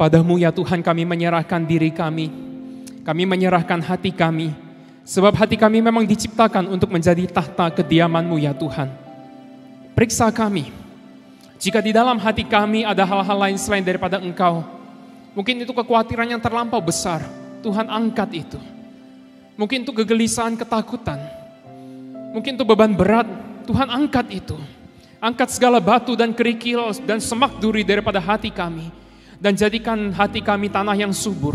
Kepadamu ya Tuhan kami menyerahkan diri kami menyerahkan hati kami, sebab hati kami memang diciptakan untuk menjadi tahta kediaman-Mu ya Tuhan. Periksa kami, jika di dalam hati kami ada hal-hal lain selain daripada Engkau, mungkin itu kekhawatiran yang terlampau besar, Tuhan angkat itu. Mungkin itu kegelisahan, ketakutan, mungkin itu beban berat, Tuhan angkat itu. Angkat segala batu dan kerikil dan semak duri daripada hati kami, dan jadikan hati kami tanah yang subur,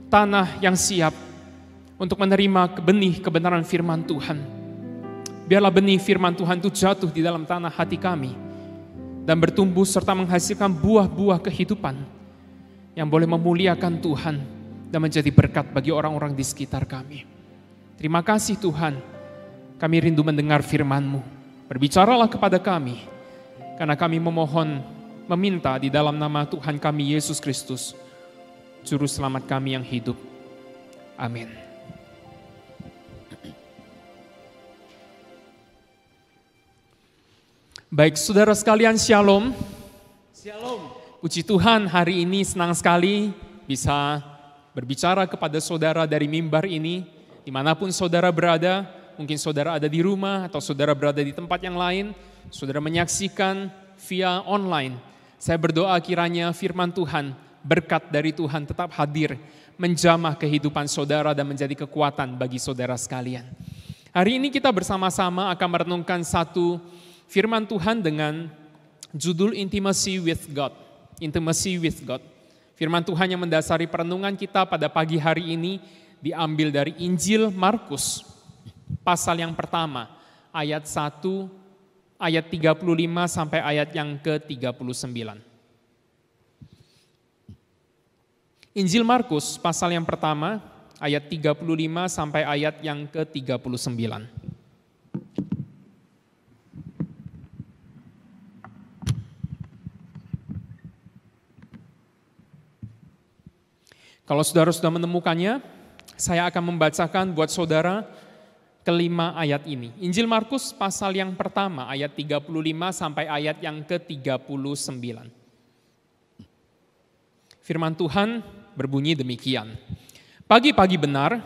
tanah yang siap untuk menerima benih kebenaran firman Tuhan. Biarlah benih firman Tuhan itu jatuh di dalam tanah hati kami dan bertumbuh serta menghasilkan buah-buah kehidupan yang boleh memuliakan Tuhan dan menjadi berkat bagi orang-orang di sekitar kami. Terima kasih Tuhan, kami rindu mendengar firman-Mu. Berbicaralah kepada kami, karena kami meminta di dalam nama Tuhan kami Yesus Kristus, Juru Selamat kami yang hidup. Amin. Baik, saudara sekalian, shalom. Shalom. Puji Tuhan, hari ini senang sekali bisa berbicara kepada saudara dari mimbar ini, dimanapun saudara berada. Mungkin saudara ada di rumah atau saudara berada di tempat yang lain, saudara menyaksikan via online. Saya berdoa kiranya firman Tuhan, berkat dari Tuhan tetap hadir, menjamah kehidupan saudara dan menjadi kekuatan bagi saudara sekalian. Hari ini kita bersama-sama akan merenungkan satu firman Tuhan dengan judul Intimacy with God. Intimacy with God. Firman Tuhan yang mendasari perenungan kita pada pagi hari ini diambil dari Injil Markus, pasal yang pertama, ayat 1, ayat 35 sampai ayat yang ke-39. Injil Markus pasal yang pertama, ayat 35 sampai ayat yang ke-39. Kalau saudara sudah menemukannya, saya akan membacakan buat saudara kelima ayat ini. Injil Markus pasal yang pertama, ayat 35 sampai ayat yang ke-39. Firman Tuhan berbunyi demikian. Pagi-pagi benar,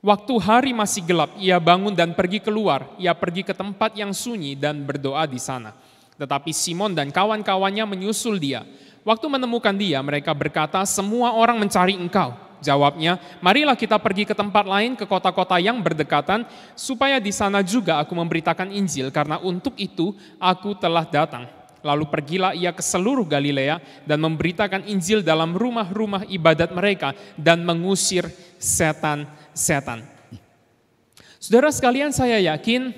waktu hari masih gelap, ia bangun dan pergi keluar. Ia pergi ke tempat yang sunyi dan berdoa di sana. Tetapi Simon dan kawan-kawannya menyusul dia. Waktu menemukan dia, mereka berkata, semua orang mencari engkau. Jawabnya, marilah kita pergi ke tempat lain, ke kota-kota yang berdekatan, supaya di sana juga aku memberitakan Injil, karena untuk itu aku telah datang. Lalu pergilah ia ke seluruh Galilea dan memberitakan Injil dalam rumah-rumah ibadat mereka dan mengusir setan-setan. Saudara sekalian, saya yakin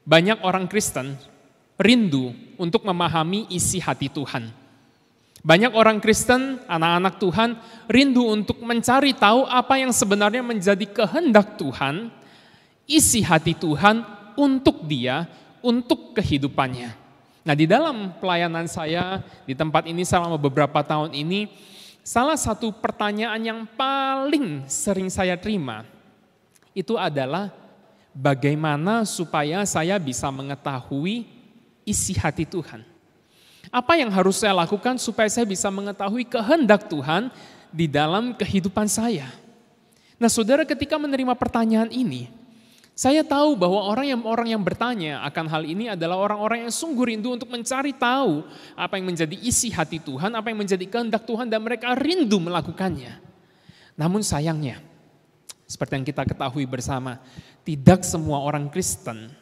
banyak orang Kristen rindu untuk memahami isi hati Tuhan. Banyak orang Kristen, anak-anak Tuhan, rindu untuk mencari tahu apa yang sebenarnya menjadi kehendak Tuhan, isi hati Tuhan untuk dia, untuk kehidupannya. Nah, di dalam pelayanan saya di tempat ini selama beberapa tahun ini, salah satu pertanyaan yang paling sering saya terima, itu adalah bagaimana supaya saya bisa mengetahui isi hati Tuhan. Apa yang harus saya lakukan supaya saya bisa mengetahui kehendak Tuhan di dalam kehidupan saya? Nah, saudara, ketika menerima pertanyaan ini, saya tahu bahwa orang yang bertanya akan hal ini adalah orang-orang yang sungguh rindu untuk mencari tahu apa yang menjadi isi hati Tuhan, apa yang menjadi kehendak Tuhan, dan mereka rindu melakukannya. Namun sayangnya, seperti yang kita ketahui bersama, tidak semua orang Kristen,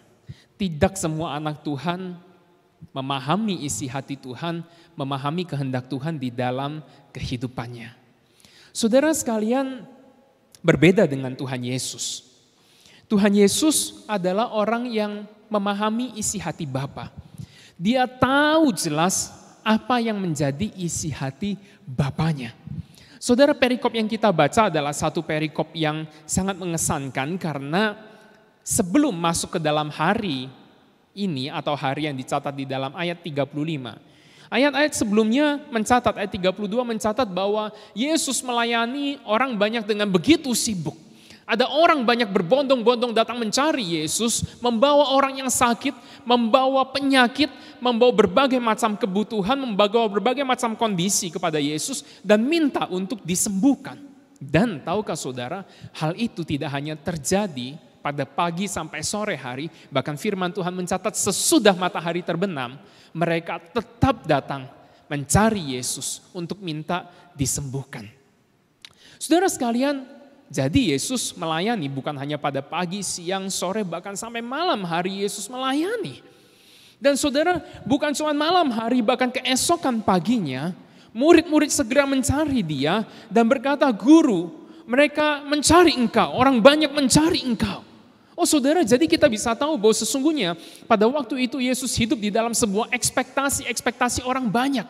tidak semua anak Tuhan memahami isi hati Tuhan, memahami kehendak Tuhan di dalam kehidupannya. Saudara sekalian, berbeda dengan Tuhan Yesus. Tuhan Yesus adalah orang yang memahami isi hati Bapa. Dia tahu jelas apa yang menjadi isi hati Bapanya. Saudara, perikop yang kita baca adalah satu perikop yang sangat mengesankan karena sebelum masuk ke dalam hari ini atau hari yang dicatat di dalam ayat 35. Ayat-ayat sebelumnya mencatat, ayat 32 mencatat bahwa Yesus melayani orang banyak dengan begitu sibuk. Ada orang banyak berbondong-bondong datang mencari Yesus, membawa orang yang sakit, membawa penyakit, membawa berbagai macam kebutuhan, membawa berbagai macam kondisi kepada Yesus dan minta untuk disembuhkan. Dan tahukah saudara, hal itu tidak hanya terjadi pada pagi sampai sore hari, bahkan firman Tuhan mencatat sesudah matahari terbenam, mereka tetap datang mencari Yesus untuk minta disembuhkan. Saudara sekalian, jadi Yesus melayani bukan hanya pada pagi, siang, sore, bahkan sampai malam hari Yesus melayani. Dan saudara, bukan cuma malam hari, bahkan keesokan paginya, murid-murid segera mencari dia dan berkata, "Guru, mereka mencari engkau, orang banyak mencari engkau." Oh saudara, jadi kita bisa tahu bahwa sesungguhnya pada waktu itu Yesus hidup di dalam sebuah ekspektasi orang banyak.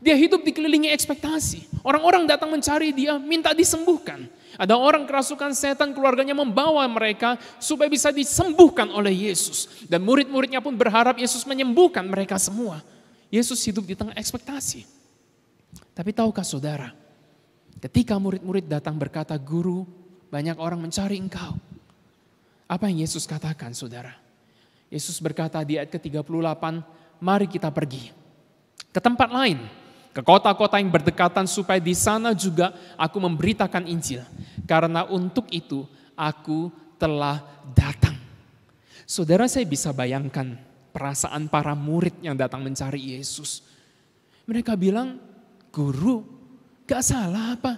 Dia hidup dikelilingi ekspektasi. Orang-orang datang mencari dia, minta disembuhkan. Ada orang kerasukan setan, keluarganya membawa mereka supaya bisa disembuhkan oleh Yesus. Dan murid-muridnya pun berharap Yesus menyembuhkan mereka semua. Yesus hidup di tengah ekspektasi. Tapi tahukah saudara, ketika murid-murid datang berkata, "Guru, banyak orang mencari engkau." Apa yang Yesus katakan saudara? Yesus berkata di ayat ke-38, "Mari kita pergi ke tempat lain, ke kota-kota yang berdekatan supaya di sana juga aku memberitakan Injil. Karena untuk itu aku telah datang." Saudara, saya bisa bayangkan perasaan para murid yang datang mencari Yesus. Mereka bilang, "Guru, gak salah apa?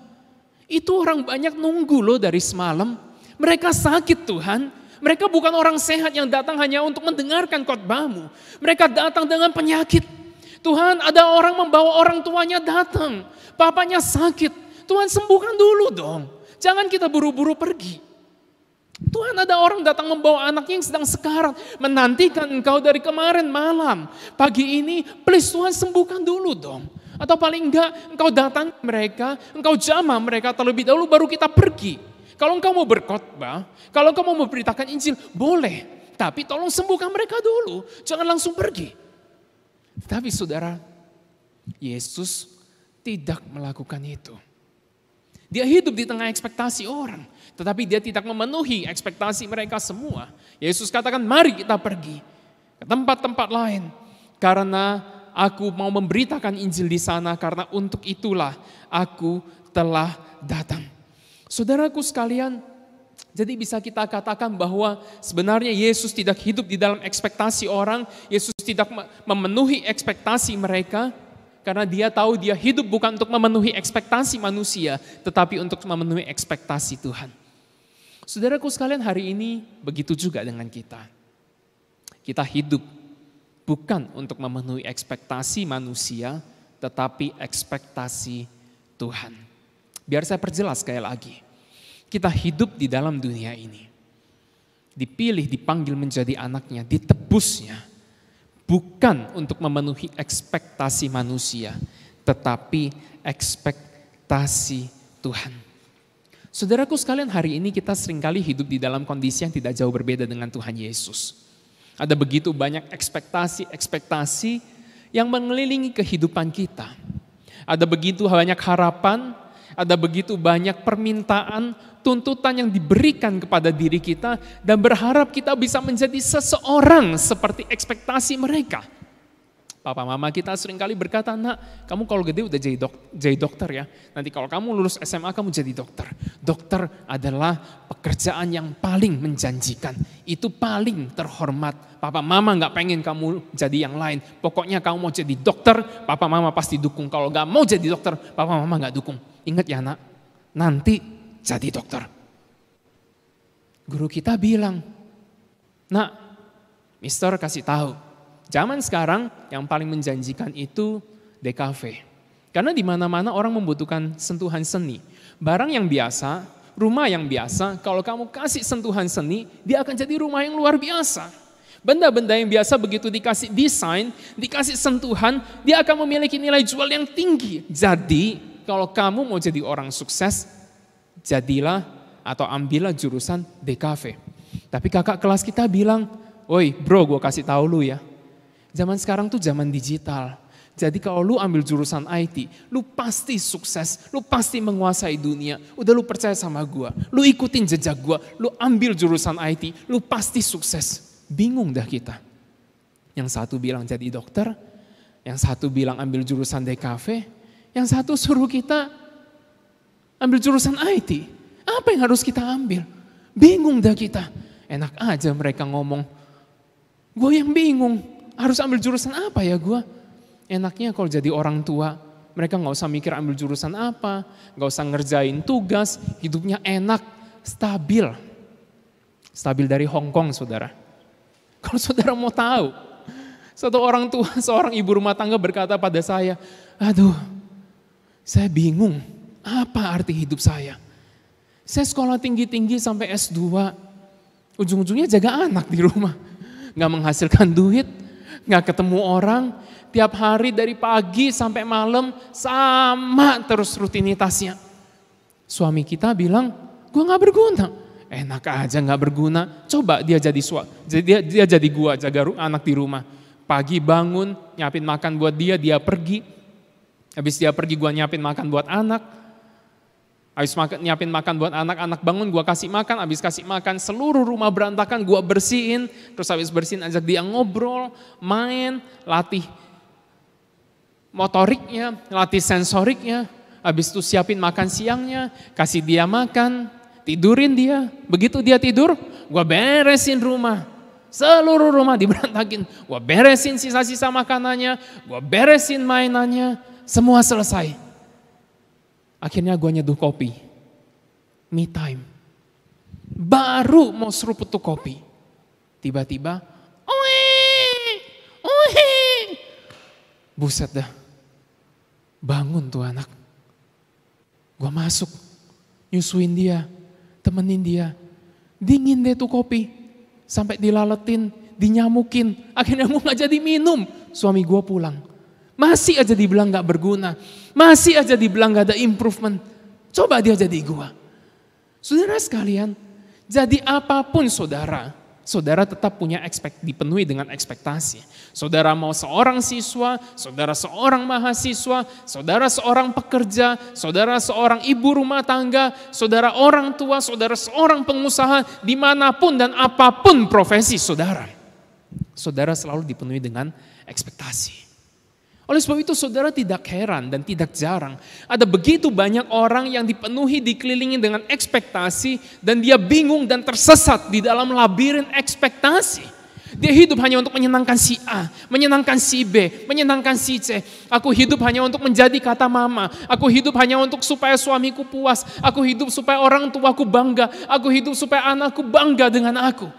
Itu orang banyak nunggu loh dari semalam. Mereka sakit Tuhan. Mereka bukan orang sehat yang datang hanya untuk mendengarkan khotbahmu. Mereka datang dengan penyakit. Tuhan, ada orang membawa orang tuanya datang. Papanya sakit. Tuhan, sembuhkan dulu dong. Jangan kita buru-buru pergi. Tuhan, ada orang datang membawa anaknya yang sedang sekarat. Menantikan engkau dari kemarin malam. Pagi ini, please Tuhan sembuhkan dulu dong. Atau paling enggak, engkau datang mereka, engkau jamah mereka terlebih dahulu baru kita pergi. Kalau engkau mau berkhotbah, kalau engkau mau memberitakan Injil, boleh. Tapi tolong sembuhkan mereka dulu. Jangan langsung pergi. Tapi saudara, Yesus tidak melakukan itu. Dia hidup di tengah ekspektasi orang, tetapi dia tidak memenuhi ekspektasi mereka semua. Yesus katakan, "Mari kita pergi ke tempat-tempat lain, karena aku mau memberitakan Injil di sana, karena untuk itulah aku telah datang." Saudaraku sekalian, jadi bisa kita katakan bahwa sebenarnya Yesus tidak hidup di dalam ekspektasi orang, Yesus tidak memenuhi ekspektasi mereka, karena dia tahu dia hidup bukan untuk memenuhi ekspektasi manusia, tetapi untuk memenuhi ekspektasi Tuhan. Saudaraku sekalian, hari ini begitu juga dengan kita. Kita hidup bukan untuk memenuhi ekspektasi manusia, tetapi ekspektasi Tuhan. Biar saya perjelas sekali lagi. Kita hidup di dalam dunia ini. Dipilih, dipanggil menjadi anaknya, ditebusnya. Bukan untuk memenuhi ekspektasi manusia, tetapi ekspektasi Tuhan. Saudaraku sekalian, hari ini kita seringkali hidup di dalam kondisi yang tidak jauh berbeda dengan Tuhan Yesus. Ada begitu banyak ekspektasi yang mengelilingi kehidupan kita. Ada begitu banyak harapan, ada begitu banyak permintaan, tuntutan yang diberikan kepada diri kita dan berharap kita bisa menjadi seseorang seperti ekspektasi mereka. Papa mama kita seringkali berkata, "Nak, kamu kalau gede udah jadi dokter ya. Nanti kalau kamu lulus SMA kamu jadi dokter. Dokter adalah pekerjaan yang paling menjanjikan. Itu paling terhormat. Papa mama gak pengen kamu jadi yang lain. Pokoknya kamu mau jadi dokter, papa mama pasti dukung. Kalau gak mau jadi dokter, papa mama gak dukung. Ingat ya nak, nanti jadi dokter." Guru kita bilang, "Nak, Mister kasih tahu. Zaman sekarang yang paling menjanjikan itu DKV. Karena di mana-mana orang membutuhkan sentuhan seni. Barang yang biasa, rumah yang biasa, kalau kamu kasih sentuhan seni, dia akan jadi rumah yang luar biasa. Benda-benda yang biasa begitu dikasih desain, dikasih sentuhan, dia akan memiliki nilai jual yang tinggi. Jadi kalau kamu mau jadi orang sukses, jadilah atau ambillah jurusan DKV." Tapi kakak kelas kita bilang, "Woi bro, gue kasih tahu lu ya. Zaman sekarang tuh zaman digital. Jadi kalau lu ambil jurusan IT, lu pasti sukses, lu pasti menguasai dunia. Udah lu percaya sama gua, lu ikutin jejak gua, lu ambil jurusan IT, lu pasti sukses. Bingung dah kita. Yang satu bilang jadi dokter, yang satu bilang ambil jurusan DKV, yang satu suruh kita ambil jurusan IT. Apa yang harus kita ambil? Bingung dah kita. Enak aja mereka ngomong. Gue yang bingung, harus ambil jurusan apa ya gue? Enaknya kalau jadi orang tua, mereka gak usah mikir ambil jurusan apa, gak usah ngerjain tugas, hidupnya enak, stabil. Stabil dari Hong Kong, saudara. Kalau saudara mau tahu, satu orang tua, seorang ibu rumah tangga berkata pada saya, aduh, saya bingung, apa arti hidup saya? Saya sekolah tinggi-tinggi sampai S2, ujung-ujungnya jaga anak di rumah. Gak menghasilkan duit, gak ketemu orang, tiap hari dari pagi sampai malam sama terus rutinitasnya. Suami kita bilang, gue gak berguna. Enak aja gak berguna, coba dia jadi gua jaga anak di rumah. Pagi bangun, nyiapin makan buat dia pergi. Habis dia pergi gue nyiapin makan buat anak. Habis nyiapin makan buat anak bangun gue kasih makan. Habis kasih makan seluruh rumah berantakan gue bersihin. Terus habis bersihin ajak dia ngobrol, main, latih motoriknya, latih sensoriknya. Habis itu siapin makan siangnya, kasih dia makan, tidurin dia. Begitu dia tidur, gue beresin rumah. Seluruh rumah diberantakin. Gue beresin sisa-sisa makanannya, gue beresin mainannya, semua selesai. Akhirnya gue nyeduh kopi, me time. Baru mau seruput tuh kopi, tiba-tiba, buset dah, bangun tuh anak. Gue masuk, nyusuin dia, temenin dia, dingin deh tuh kopi, sampai dilaletin, dinyamukin, akhirnya gue gak jadi minum. Suami gue pulang. Masih aja dibilang gak berguna. Masih aja dibilang gak ada improvement. Coba dia jadi gua. Saudara sekalian, jadi apapun saudara tetap punya dipenuhi dengan ekspektasi. Saudara mau seorang siswa, saudara seorang mahasiswa, saudara seorang pekerja, saudara seorang ibu rumah tangga, saudara orang tua, saudara seorang pengusaha, dimanapun dan apapun profesi saudara. Saudara selalu dipenuhi dengan ekspektasi. Oleh sebab itu saudara tidak heran dan tidak jarang. Ada begitu banyak orang yang dipenuhi, dikelilingi dengan ekspektasi. Dan dia bingung dan tersesat di dalam labirin ekspektasi. Dia hidup hanya untuk menyenangkan si A, menyenangkan si B, menyenangkan si C. Aku hidup hanya untuk menjadi kata mama. Aku hidup hanya untuk supaya suamiku puas. Aku hidup supaya orang tuaku bangga. Aku hidup supaya anakku bangga dengan aku.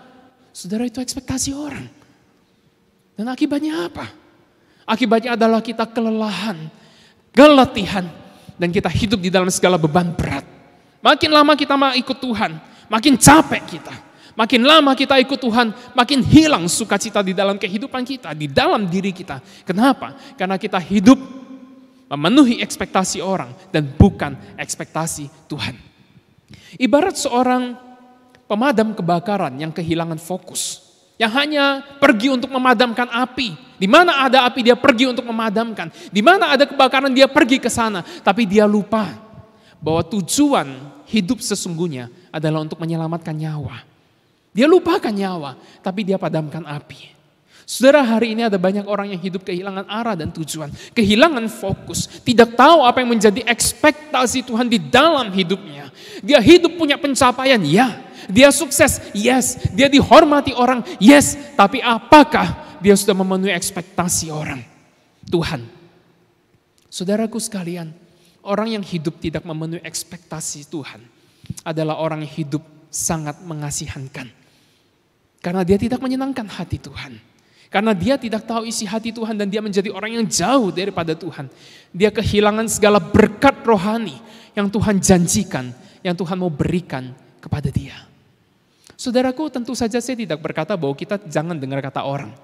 Saudara, itu ekspektasi orang. Dan akibatnya apa? Akibatnya adalah kita kelelahan, keletihan, dan kita hidup di dalam segala beban berat. Makin lama kita ikut Tuhan, makin capek kita. Makin lama kita ikut Tuhan, makin hilang sukacita di dalam kehidupan kita, di dalam diri kita. Kenapa? Karena kita hidup memenuhi ekspektasi orang dan bukan ekspektasi Tuhan. Ibarat seorang pemadam kebakaran yang kehilangan fokus. Yang hanya pergi untuk memadamkan api. Di mana ada api dia pergi untuk memadamkan. Di mana ada kebakaran dia pergi ke sana. Tapi dia lupa bahwa tujuan hidup sesungguhnya adalah untuk menyelamatkan nyawa. Dia lupakan nyawa, tapi dia padamkan api. Saudara, hari ini ada banyak orang yang hidup kehilangan arah dan tujuan. Kehilangan fokus. Tidak tahu apa yang menjadi ekspektasi Tuhan di dalam hidupnya. Dia hidup punya pencapaian, ya. Dia sukses, yes. Dia dihormati orang, yes. Tapi apakah dia sudah memenuhi ekspektasi orang? Tuhan. Saudaraku sekalian, orang yang hidup tidak memenuhi ekspektasi Tuhan adalah orang yang hidup sangat mengasihankan. Karena dia tidak menyenangkan hati Tuhan. Karena dia tidak tahu isi hati Tuhan dan dia menjadi orang yang jauh daripada Tuhan. Dia kehilangan segala berkat rohani yang Tuhan janjikan, yang Tuhan mau berikan kepada dia. Saudaraku, tentu saja saya tidak berkata bahwa kita jangan dengar kata orang.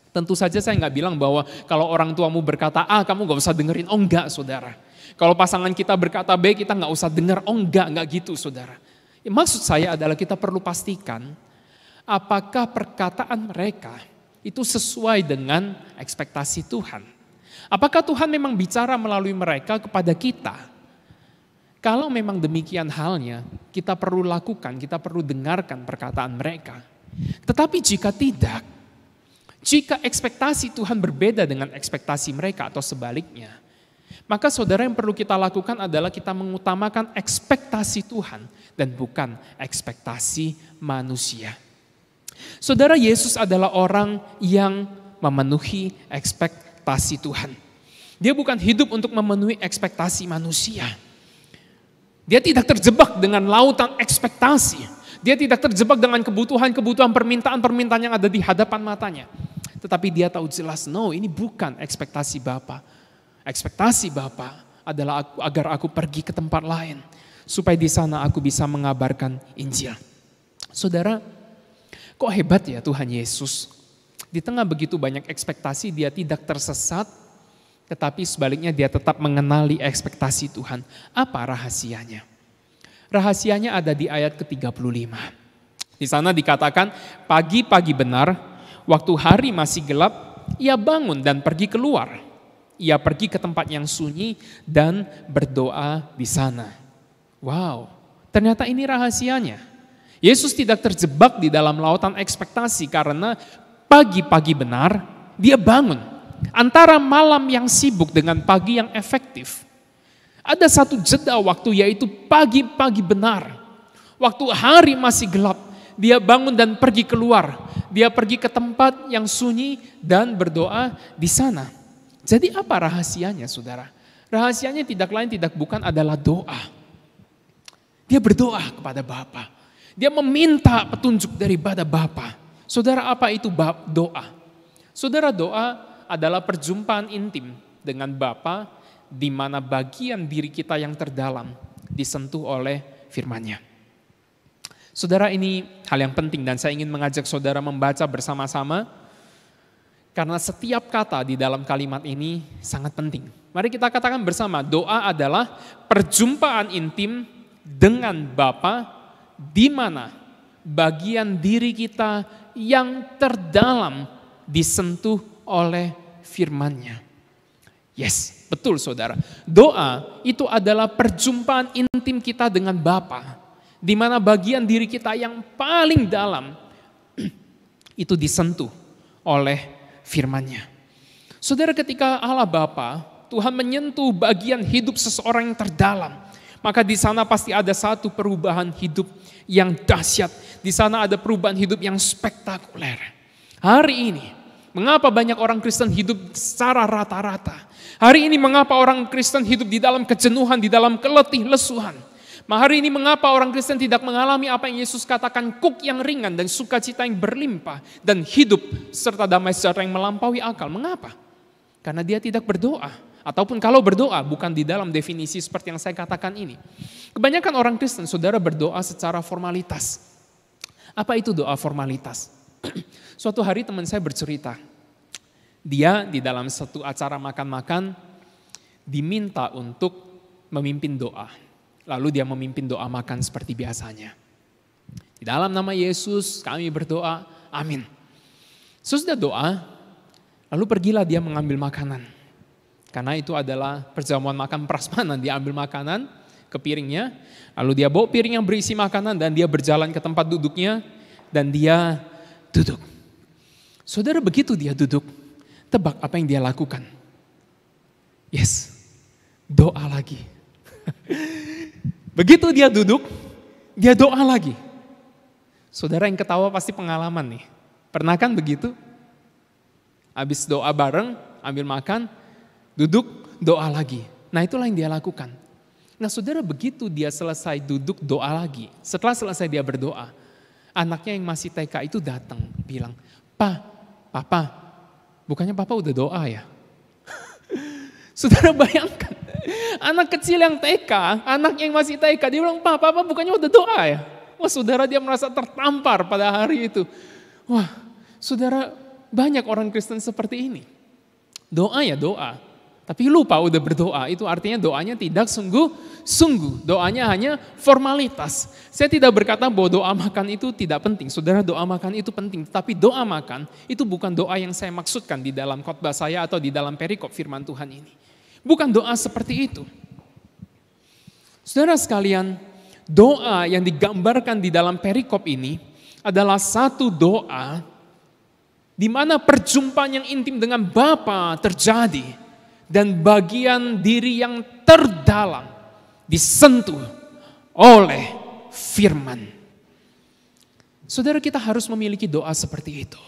Tentu saja saya nggak bilang bahwa kalau orang tuamu berkata A, kamu nggak usah dengerin. Oh enggak, saudara. Kalau pasangan kita berkata B, kita nggak usah dengar. Oh enggak gitu, saudara. Maksud saya adalah kita perlu pastikan apakah perkataan mereka itu sesuai dengan ekspektasi Tuhan. Apakah Tuhan memang bicara melalui mereka kepada kita? Kalau memang demikian halnya, kita perlu lakukan, kita perlu dengarkan perkataan mereka. Tetapi jika tidak, jika ekspektasi Tuhan berbeda dengan ekspektasi mereka atau sebaliknya, maka saudara yang perlu kita lakukan adalah kita mengutamakan ekspektasi Tuhan dan bukan ekspektasi manusia. Saudara, Yesus adalah orang yang memenuhi ekspektasi Tuhan. Dia bukan hidup untuk memenuhi ekspektasi manusia. Dia tidak terjebak dengan lautan ekspektasi. Dia tidak terjebak dengan kebutuhan-kebutuhan, permintaan-permintaan yang ada di hadapan matanya. Tetapi dia tahu jelas, no, ini bukan ekspektasi Bapa. Ekspektasi Bapa adalah agar aku pergi ke tempat lain, supaya di sana aku bisa mengabarkan Injil. Saudara, kok hebat ya Tuhan Yesus? Di tengah begitu banyak ekspektasi, dia tidak tersesat, tetapi sebaliknya dia tetap mengenali ekspektasi Tuhan. Apa rahasianya? Rahasianya ada di ayat ke-35. Di sana dikatakan, pagi-pagi benar, waktu hari masih gelap, ia bangun dan pergi keluar. Ia pergi ke tempat yang sunyi dan berdoa di sana. Wow, ternyata ini rahasianya. Yesus tidak terjebak di dalam lautan ekspektasi karena pagi-pagi benar, dia bangun. Antara malam yang sibuk dengan pagi yang efektif. Ada satu jeda waktu, yaitu pagi-pagi benar. Waktu hari masih gelap, dia bangun dan pergi keluar. Dia pergi ke tempat yang sunyi dan berdoa di sana. Jadi apa rahasianya, saudara? Rahasianya tidak lain tidak bukan adalah doa. Dia berdoa kepada Bapa. Dia meminta petunjuk daripada Bapa. Saudara, apa itu doa? Saudara, doa adalah perjumpaan intim dengan Bapa, di mana bagian diri kita yang terdalam disentuh oleh firman-Nya. Saudara, ini hal yang penting dan saya ingin mengajak saudara membaca bersama-sama, karena setiap kata di dalam kalimat ini sangat penting. Mari kita katakan bersama, doa adalah perjumpaan intim dengan Bapa, di mana bagian diri kita yang terdalam disentuh oleh firman-Nya. Yes, betul saudara. Doa itu adalah perjumpaan intim kita dengan Bapa, di mana bagian diri kita yang paling dalam itu disentuh oleh firman-Nya. Saudara, ketika Allah Bapa, Tuhan menyentuh bagian hidup seseorang yang terdalam, maka di sana pasti ada satu perubahan hidup yang dahsyat. Di sana ada perubahan hidup yang spektakuler. Hari ini, mengapa banyak orang Kristen hidup secara rata-rata? Hari ini mengapa orang Kristen hidup di dalam kejenuhan, di dalam keletih lesuhan? Hari ini mengapa orang Kristen tidak mengalami apa yang Yesus katakan, kuk yang ringan dan sukacita yang berlimpah, dan hidup serta damai sejahtera yang melampaui akal? Mengapa? Karena dia tidak berdoa. Ataupun kalau berdoa bukan di dalam definisi seperti yang saya katakan ini. Kebanyakan orang Kristen, saudara, berdoa secara formalitas. Apa itu doa formalitas? Suatu hari teman saya bercerita, dia di dalam satu acara makan-makan diminta untuk memimpin doa. Lalu dia memimpin doa makan seperti biasanya. Di dalam nama Yesus kami berdoa, amin. Sesudah doa, lalu pergilah dia mengambil makanan. Karena itu adalah perjamuan makan prasmanan, dia ambil makanan ke piringnya, lalu dia bawa piring yang berisi makanan dan dia berjalan ke tempat duduknya dan dia duduk. Saudara, begitu dia duduk, tebak apa yang dia lakukan? Yes, doa lagi. Begitu dia duduk, dia doa lagi. Saudara yang ketawa pasti pengalaman nih. Pernah kan begitu? Habis doa bareng, ambil makan, duduk, doa lagi. Nah, itulah yang dia lakukan. Nah, saudara, begitu dia selesai duduk, doa lagi. Setelah selesai dia berdoa, anaknya yang masih TK itu datang, bilang, Papa, bukannya Papa udah doa ya? Saudara, bayangkan, anak kecil yang TK, anaknya yang masih TK, dia bilang, Papa bukannya udah doa ya? Wah, saudara, dia merasa tertampar pada hari itu. Wah, saudara, banyak orang Kristen seperti ini. Doa ya doa. Tapi lupa udah berdoa, itu artinya doanya tidak sungguh-sungguh. Doanya hanya formalitas. Saya tidak berkata bahwa doa makan itu tidak penting. Saudara, doa makan itu penting. Tapi doa makan itu bukan doa yang saya maksudkan di dalam khotbah saya atau di dalam perikop firman Tuhan ini. Bukan doa seperti itu. Saudara sekalian, doa yang digambarkan di dalam perikop ini adalah satu doa di mana perjumpaan yang intim dengan Bapa terjadi. Dan bagian diri yang terdalam disentuh oleh firman. Saudara, kita harus memiliki doa seperti itu.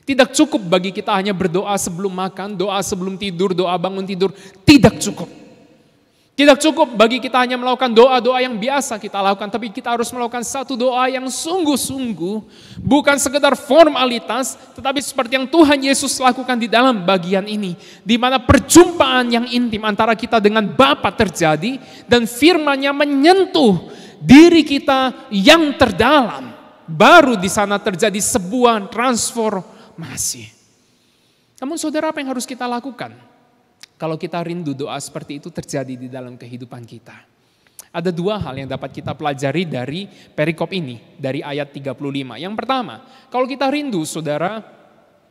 Tidak cukup bagi kita hanya berdoa sebelum makan, doa sebelum tidur, doa bangun tidur. Tidak cukup. Tidak cukup bagi kita hanya melakukan doa-doa yang biasa kita lakukan. Tapi kita harus melakukan satu doa yang sungguh-sungguh. Bukan sekedar formalitas, tetapi seperti yang Tuhan Yesus lakukan di dalam bagian ini. Di mana perjumpaan yang intim antara kita dengan Bapa terjadi. Dan firman-Nya menyentuh diri kita yang terdalam. Baru di sana terjadi sebuah transformasi. Namun saudara, apa yang harus kita lakukan? Kalau kita rindu doa seperti itu terjadi di dalam kehidupan kita. Ada dua hal yang dapat kita pelajari dari perikop ini, dari ayat 35. Yang pertama, kalau kita rindu saudara,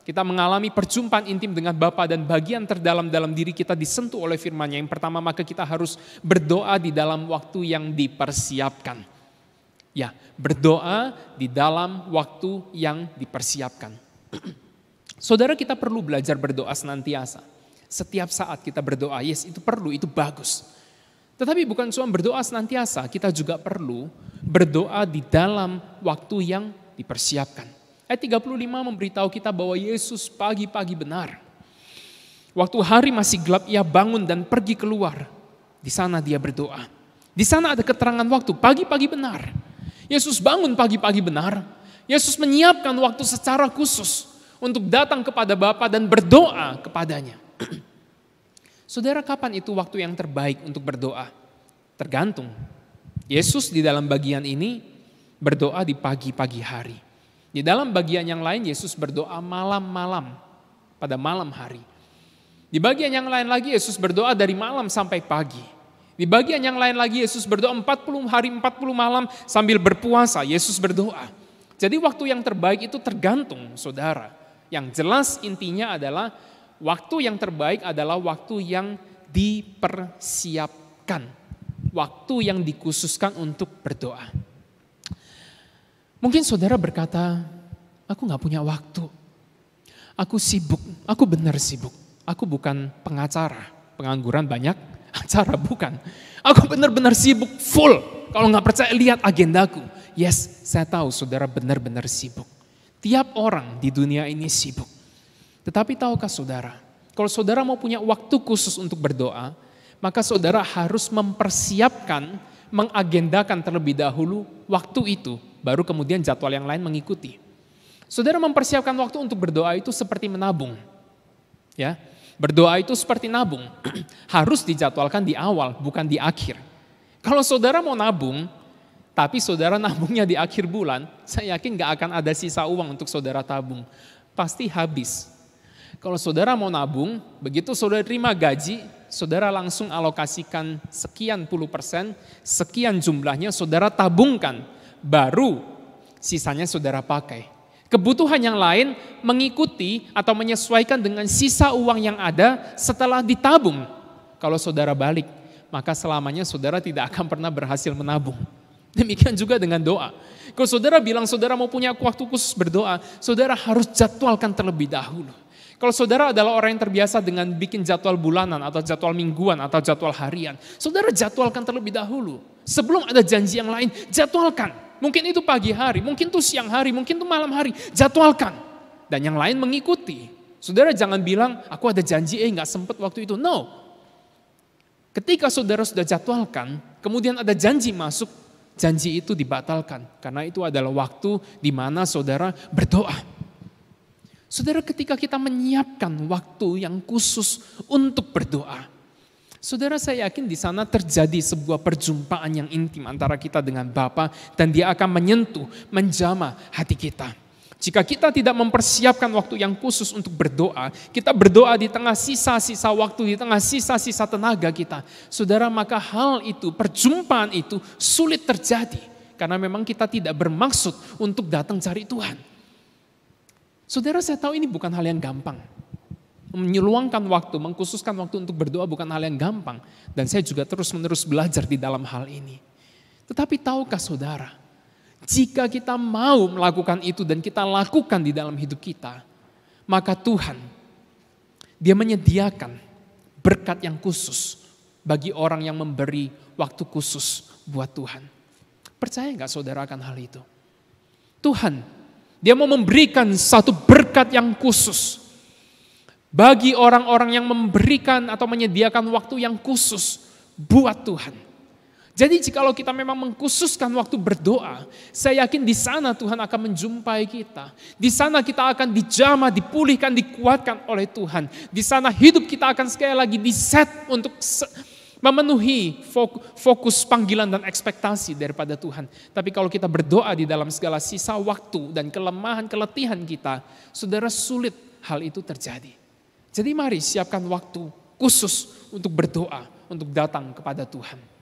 kita mengalami perjumpaan intim dengan Bapa dan bagian terdalam dalam diri kita disentuh oleh firman-Nya. Yang pertama, maka kita harus berdoa di dalam waktu yang dipersiapkan. Ya, berdoa di dalam waktu yang dipersiapkan. Saudara, kita perlu belajar berdoa senantiasa. Setiap saat kita berdoa, yes itu perlu, itu bagus. Tetapi bukan cuma berdoa senantiasa, kita juga perlu berdoa di dalam waktu yang dipersiapkan. Ayat 35 memberitahu kita bahwa Yesus pagi-pagi benar. Waktu hari masih gelap, ia bangun dan pergi keluar. Di sana dia berdoa. Di sana ada keterangan waktu, pagi-pagi benar. Yesus bangun pagi-pagi benar. Yesus menyiapkan waktu secara khusus untuk datang kepada Bapa dan berdoa kepadanya. Saudara, kapan itu waktu yang terbaik untuk berdoa? Tergantung. Yesus di dalam bagian ini berdoa di pagi-pagi hari. Di dalam bagian yang lain Yesus berdoa malam-malam, pada malam hari. Di bagian yang lain lagi Yesus berdoa dari malam sampai pagi. Di bagian yang lain lagi Yesus berdoa 40 hari 40 malam sambil berpuasa. Yesus berdoa. Jadi waktu yang terbaik itu tergantung saudara. Yang jelas intinya adalah waktu yang terbaik adalah waktu yang dipersiapkan. Waktu yang dikhususkan untuk berdoa. Mungkin saudara berkata, aku gak punya waktu. Aku sibuk, aku benar sibuk. Aku bukan pengacara, pengangguran banyak, acara bukan. Aku benar-benar sibuk, full. Kalau gak percaya lihat agendaku. Yes, saya tahu saudara benar-benar sibuk. Tiap orang di dunia ini sibuk. Tetapi tahukah saudara, kalau saudara mau punya waktu khusus untuk berdoa, maka saudara harus mempersiapkan, mengagendakan terlebih dahulu waktu itu, baru kemudian jadwal yang lain mengikuti. Saudara mempersiapkan waktu untuk berdoa itu seperti menabung. Ya, berdoa itu seperti nabung, harus dijadwalkan di awal, bukan di akhir. Kalau saudara mau nabung, tapi saudara nabungnya di akhir bulan, saya yakin gak akan ada sisa uang untuk saudara tabung. Pasti habis. Kalau saudara mau nabung, begitu saudara terima gaji, saudara langsung alokasikan sekian %, sekian jumlahnya saudara tabungkan, baru sisanya saudara pakai. Kebutuhan yang lain mengikuti atau menyesuaikan dengan sisa uang yang ada setelah ditabung. Kalau saudara balik, maka selamanya saudara tidak akan pernah berhasil menabung. Demikian juga dengan doa. Kalau saudara bilang saudara mau punya waktu khusus berdoa, saudara harus jadwalkan terlebih dahulu. Kalau saudara adalah orang yang terbiasa dengan bikin jadwal bulanan atau jadwal mingguan atau jadwal harian, saudara jadwalkan terlebih dahulu. Sebelum ada janji yang lain, jadwalkan. Mungkin itu pagi hari, mungkin itu siang hari, mungkin itu malam hari, jadwalkan. Dan yang lain mengikuti. Saudara jangan bilang, aku ada janji, gak sempet waktu itu. No. Ketika saudara sudah jadwalkan, kemudian ada janji masuk, janji itu dibatalkan. Karena itu adalah waktu di mana saudara berdoa. Saudara, ketika kita menyiapkan waktu yang khusus untuk berdoa, saudara saya yakin di sana terjadi sebuah perjumpaan yang intim antara kita dengan Bapa dan dia akan menyentuh, menjamah hati kita. Jika kita tidak mempersiapkan waktu yang khusus untuk berdoa, kita berdoa di tengah sisa-sisa waktu, di tengah sisa-sisa tenaga kita. Saudara, maka hal itu, perjumpaan itu sulit terjadi. Karena memang kita tidak bermaksud untuk datang cari Tuhan. Saudara, saya tahu ini bukan hal yang gampang. Menyeluangkan waktu, mengkhususkan waktu untuk berdoa bukan hal yang gampang. Dan saya juga terus-menerus belajar di dalam hal ini. Tetapi tahukah saudara, jika kita mau melakukan itu dan kita lakukan di dalam hidup kita, maka Tuhan, Dia menyediakan berkat yang khusus bagi orang yang memberi waktu khusus buat Tuhan. Percaya nggak saudara akan hal itu? Tuhan, Dia mau memberikan satu berkat yang khusus bagi orang-orang yang memberikan atau menyediakan waktu yang khusus buat Tuhan. Jadi jikalau kita memang mengkhususkan waktu berdoa, saya yakin di sana Tuhan akan menjumpai kita. Di sana kita akan dijamah, dipulihkan, dikuatkan oleh Tuhan. Di sana hidup kita akan sekali lagi diset untuk memenuhi fokus panggilan dan ekspektasi daripada Tuhan. Tapi kalau kita berdoa di dalam segala sisa waktu dan kelemahan, keletihan kita, saudara, sulit hal itu terjadi. Jadi mari siapkan waktu khusus untuk berdoa, untuk datang kepada Tuhan.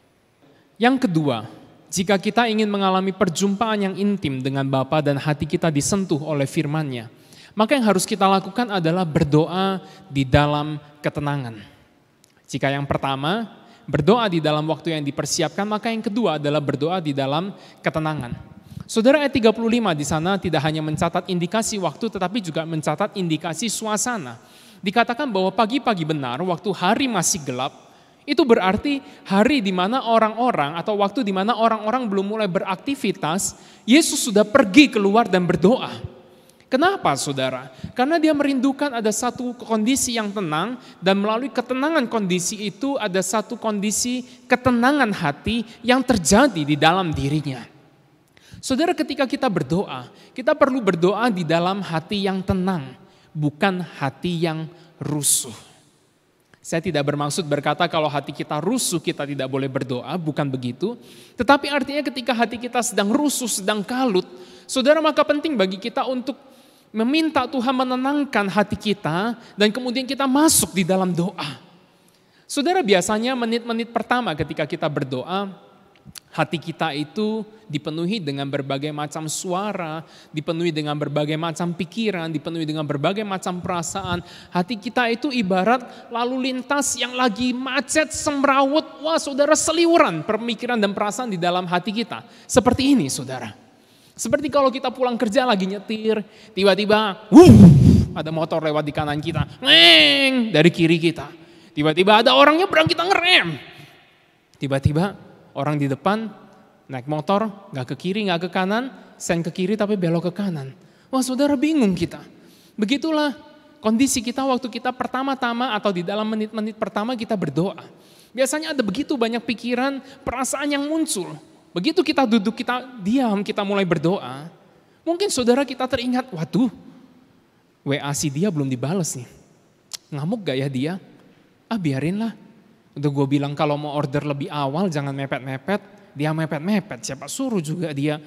Yang kedua, jika kita ingin mengalami perjumpaan yang intim dengan Bapa dan hati kita disentuh oleh firman-Nya, maka yang harus kita lakukan adalah berdoa di dalam ketenangan. Jika yang pertama, berdoa di dalam waktu yang dipersiapkan, maka yang kedua adalah berdoa di dalam ketenangan. Saudara, ayat 35 di sana tidak hanya mencatat indikasi waktu, tetapi juga mencatat indikasi suasana. Dikatakan bahwa pagi-pagi benar, waktu hari masih gelap, itu berarti hari di mana orang-orang atau waktu di mana orang-orang belum mulai beraktivitas, Yesus sudah pergi keluar dan berdoa. Kenapa saudara? Karena Dia merindukan ada satu kondisi yang tenang dan melalui ketenangan kondisi itu ada satu kondisi ketenangan hati yang terjadi di dalam dirinya. Saudara, ketika kita berdoa, kita perlu berdoa di dalam hati yang tenang, bukan hati yang rusuh. Saya tidak bermaksud berkata kalau hati kita rusuh kita tidak boleh berdoa, bukan begitu. Tetapi artinya ketika hati kita sedang rusuh, sedang kalut, saudara, maka penting bagi kita untuk meminta Tuhan menenangkan hati kita dan kemudian kita masuk di dalam doa. Saudara, biasanya menit-menit pertama ketika kita berdoa, hati kita itu dipenuhi dengan berbagai macam suara, dipenuhi dengan berbagai macam pikiran, dipenuhi dengan berbagai macam perasaan. Hati kita itu ibarat lalu lintas yang lagi macet, semrawut. Wah saudara, seliuran pemikiran dan perasaan di dalam hati kita. Seperti ini saudara. Seperti kalau kita pulang kerja lagi nyetir, tiba-tiba ada motor lewat di kanan kita, ngeng dari kiri kita. Tiba-tiba ada orang nyebrang, kita ngerem. Tiba-tiba orang di depan naik motor, gak ke kiri, gak ke kanan, sen ke kiri tapi belok ke kanan. Wah saudara, bingung kita. Begitulah kondisi kita waktu kita pertama-tama atau di dalam menit-menit pertama kita berdoa. Biasanya ada begitu banyak pikiran, perasaan yang muncul. Begitu kita duduk, kita diam, kita mulai berdoa. Mungkin saudara kita teringat, waduh WA si dia belum dibales nih. Ngamuk gak ya dia? Biarinlah. Udah gue bilang kalau mau order lebih awal jangan mepet-mepet, dia mepet-mepet, siapa suruh juga dia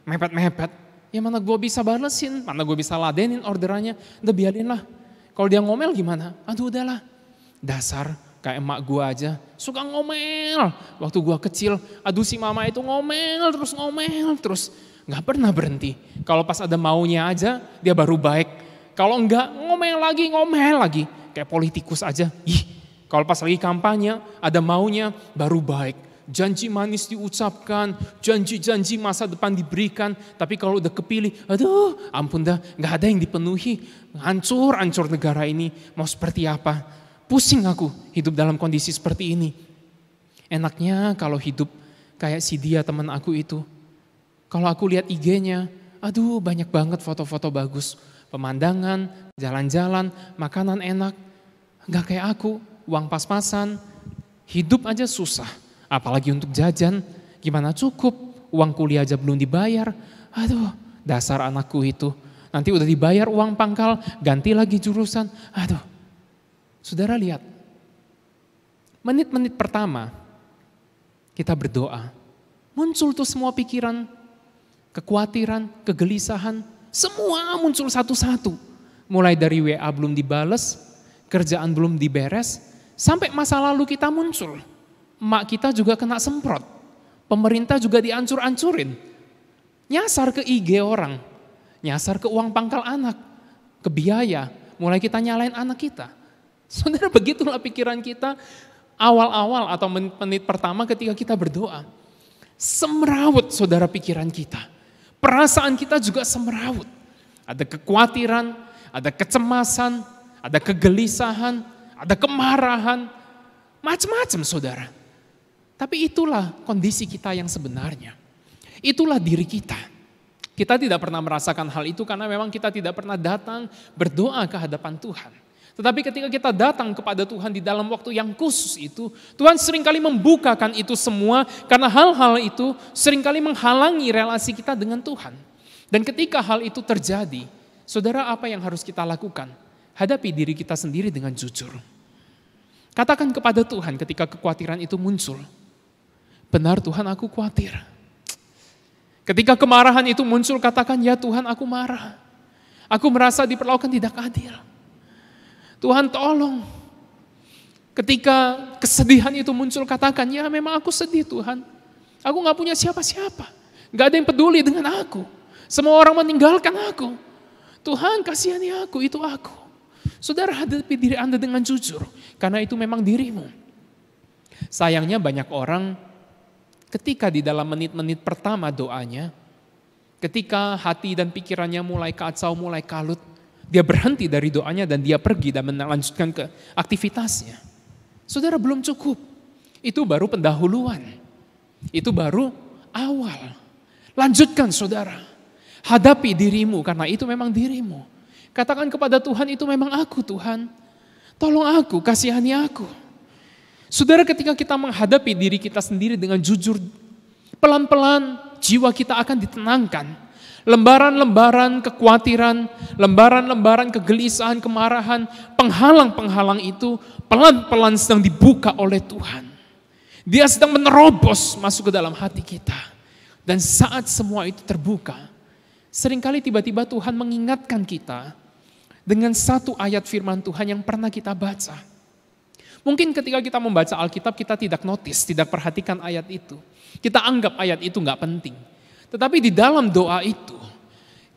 mepet-mepet. Ya mana gue bisa balesin, mana gue bisa ladenin orderannya, udah biarinlah. Kalau dia ngomel gimana? Aduh udahlah, dasar kayak emak gue aja, suka ngomel. Waktu gue kecil, aduh si mama itu ngomel terus, gak pernah berhenti. Kalau pas ada maunya aja, dia baru baik. Kalau enggak, ngomel lagi, kayak politikus aja. Kalau pas lagi kampanye, ada maunya, baru baik. Janji manis diucapkan, janji-janji masa depan diberikan. Tapi kalau udah kepilih, aduh ampun dah, gak ada yang dipenuhi. Hancur negara ini, mau seperti apa? Pusing aku hidup dalam kondisi seperti ini. Enaknya kalau hidup kayak si dia teman aku itu. Kalau aku lihat IG-nya, aduh banyak banget foto-foto bagus. Pemandangan, jalan-jalan, makanan enak. Gak kayak aku. Uang pas-pasan, hidup aja susah, apalagi untuk jajan, gimana cukup, uang kuliah aja belum dibayar, aduh dasar anakku itu, nanti udah dibayar uang pangkal, ganti lagi jurusan, aduh. Saudara lihat, menit-menit pertama kita berdoa, muncul tuh semua pikiran, kekhawatiran, kegelisahan, Semua muncul satu-satu. Mulai dari WA belum dibales, kerjaan belum diberes, sampai masa lalu kita muncul. Emak kita juga kena semprot. Pemerintah juga diancur-ancurin. Nyasar ke IG orang, nyasar ke uang pangkal anak, ke biaya, mulai kita nyalain anak kita. Saudara, begitulah pikiran kita awal-awal atau menit pertama ketika kita berdoa. Semrawut saudara pikiran kita. Perasaan kita juga semrawut. Ada kekhawatiran, ada kecemasan, ada kegelisahan, ada kemarahan, macam-macam saudara. Tapi itulah kondisi kita yang sebenarnya. Itulah diri kita. Kita tidak pernah merasakan hal itu karena memang kita tidak pernah datang berdoa ke hadapan Tuhan. Tetapi ketika kita datang kepada Tuhan di dalam waktu yang khusus itu, Tuhan seringkali membukakan itu semua karena hal-hal itu seringkali menghalangi relasi kita dengan Tuhan. Dan ketika hal itu terjadi, saudara, apa yang harus kita lakukan? Hadapi diri kita sendiri dengan jujur. Katakan kepada Tuhan ketika kekhawatiran itu muncul, benar Tuhan, aku khawatir. Ketika kemarahan itu muncul, katakan, ya Tuhan, aku marah. Aku merasa diperlakukan tidak adil. Tuhan tolong. Ketika kesedihan itu muncul, katakan, ya memang aku sedih Tuhan. Aku gak punya siapa-siapa. Gak ada yang peduli dengan aku. Semua orang meninggalkan aku. Tuhan kasihani aku, itu aku. Saudara, hadapi diri Anda dengan jujur. Karena itu memang dirimu. Sayangnya banyak orang ketika di dalam menit-menit pertama doanya, ketika hati dan pikirannya mulai kacau, mulai kalut, dia berhenti dari doanya dan dia pergi dan melanjutkan ke aktivitasnya. Saudara, belum cukup. Itu baru pendahuluan. Itu baru awal. Lanjutkan saudara. Hadapi dirimu karena itu memang dirimu. Katakan kepada Tuhan, itu memang aku Tuhan. Tolong aku, kasihani aku. Saudara, ketika kita menghadapi diri kita sendiri dengan jujur, pelan-pelan jiwa kita akan ditenangkan. Lembaran-lembaran kekhawatiran, lembaran-lembaran kegelisahan, kemarahan, penghalang-penghalang itu pelan-pelan sedang dibuka oleh Tuhan. Dia sedang menerobos masuk ke dalam hati kita. Dan saat semua itu terbuka, seringkali tiba-tiba Tuhan mengingatkan kita dengan satu ayat firman Tuhan yang pernah kita baca. Mungkin ketika kita membaca Alkitab kita tidak notice, tidak perhatikan ayat itu. Kita anggap ayat itu gak penting. Tetapi di dalam doa itu,